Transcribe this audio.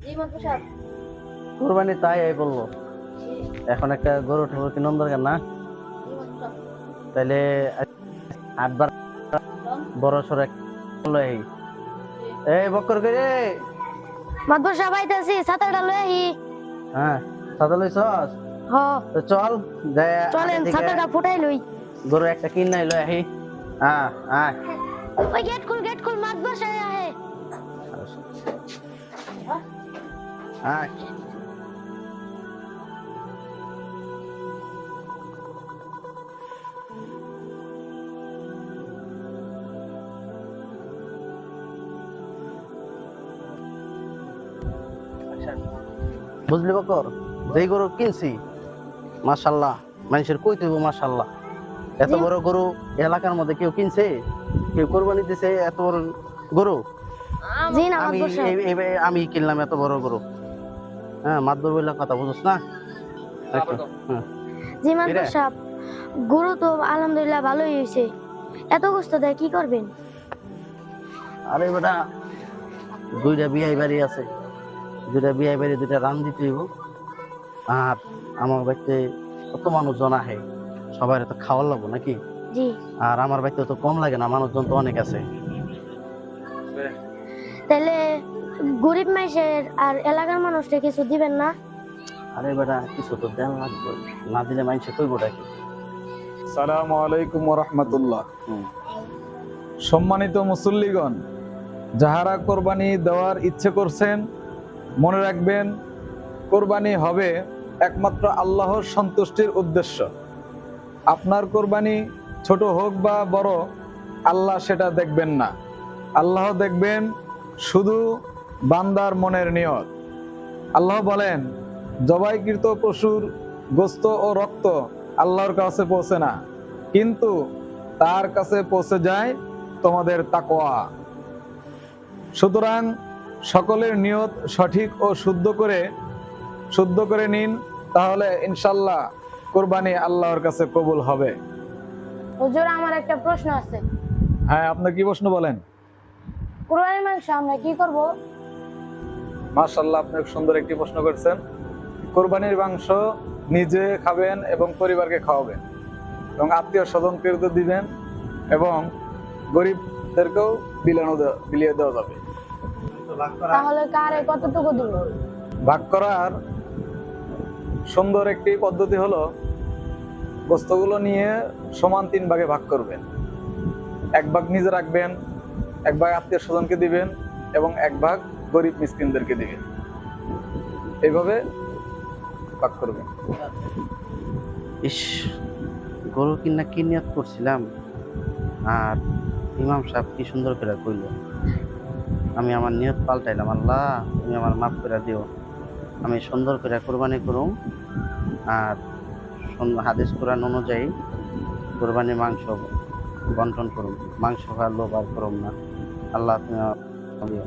জি মাত্র সাহেব। কোরবানি তাই এই বললো এখন একটা গরু ঠেলো কিনন দরকার না জি মাত্র সাহেব। তাইলে আটবার লন। বড় সড় এক লই জি। এই বকর করে মাদবর সবাই তাছি ছাতাটা লই আহি। হ্যাঁ সাদা লইছস হ তো চল যাই চলেন ছাতাটা ফুটাই লই। গরু একটা কিন নাই লই আহি হ্যাঁ হ্যাঁ ওই গেট খুল মাদবর সাহেব আহে। হ্যাঁ বুঝলি বকর যেই গরু কিনছি মাশাল্লাহ মানুষের কই তুইব মাশাল্লাহ এত জি। বড় গরু এলাকার মধ্যে কেউ কিনছে কেউ কোরবানি দিছে এত বড় গরু জি না আমি মাদবর সাহেব। আমি কিনলাম এত বড় গরু হ্যাঁ মাতবর বইলা কথা বুঝছ না হ্যাঁ। জি মাদবর কিরে? সাহেব গরু তো আলহামদুলিল্লাহ ভালোই হইছে। এত কষ্ট দেয় কি করবেন? আরে বেটা দুইটা বিয়াই বাড়ি আছে দুইটা বিয়াই বাড়ি দুইটা রান দিতে হইব আর আমার বাড়িতে কত মানুষজন আহে সবাই তো খাওয়ার লাগবো নাকি জি আর আমার বাড়িতে তো কম লাগে না মানুষজন তো অনেক আছে তাহলে গরিব মানুষের আর এলাকার মানুষকে কিছু দিবেন না? আরে বেটা কিছু তো দেন লাগবে না দিলে মানুষে কইবটা কি আসসালামু আলাইকুম ওয়া রাহমাতুল্লাহ। হুম। সম্মানিত মুসল্লিগণ, যাহারা কোরবানি দেওয়ার ইচ্ছে করছেন মনে রাখবেন কোরবানি হবে একমাত্র আল্লাহর সন্তুষ্টির উদ্দেশ্য। আপনার কোরবানি ছোট হোক বা বড় আল্লাহ সেটা দেখবেন না। আল্লাহ দেখবেন শুধু বান্দার মনের নিয়ত। আল্লাহ বলেন জবাইকৃত পশুর গোশত ও রক্ত আল্লাহর কাছে পৌঁছে না, কিন্তু তার কাছে পৌঁছে যায় তোমাদের তাকওয়া। সুতরাং সকলের নিয়ত সঠিক ও শুদ্ধ করে নিন, তাহলে ইনশাল্লাহ কোরবানি আল্লাহর কাছে কবুল হবে। হুজুর আমার একটা প্রশ্ন আছে। হ্যাঁ, আপনি কি প্রশ্ন বলেন? কুরবানির মাংস আমরা কি করব? মাশাআল্লাহ, আপনি সুন্দর একটি প্রশ্ন করেছেন। কোরবানির মাংস নিজে খাবেন এবং পরিবারকে খাওয়াবেন এবং আত্মীয় স্বজনকে দিবেন এবং গরিবদেরকেও বিলিয়ে দেওয়া যাবে। তাহলে কারে কতটুকু দিব? ভাগ করার সুন্দর একটি পদ্ধতি হলো গোস্তগুলো নিয়ে সমান 3 ভাগে ভাগ করবেন। 1 ভাগ নিজে রাখবেন, 1 ভাগ আত্মীয় স্বজনকে দিবেন এবং 1 ভাগ গরিব মিসকিনদেরকে দিবেন। এইভাবে ভাগ করবেন। ইস গরু কিনা কি নিয়ত করছিলাম আর ইমাম সাহেব কি সুন্দর করে কইল আমি আমার নিয়ত পাল্টাইলাম। আল্লাহ তুমি আমার মাফ করে দিও, আমি সুন্দর করে কোরবানি করুম আর হাদিস কোরআন অনুযায়ী কোরবানি মাংস বন্টন করুম, মাংস খাওয়ার লোভ আর করুম না। আল্লাহ তুমি আমার দিও।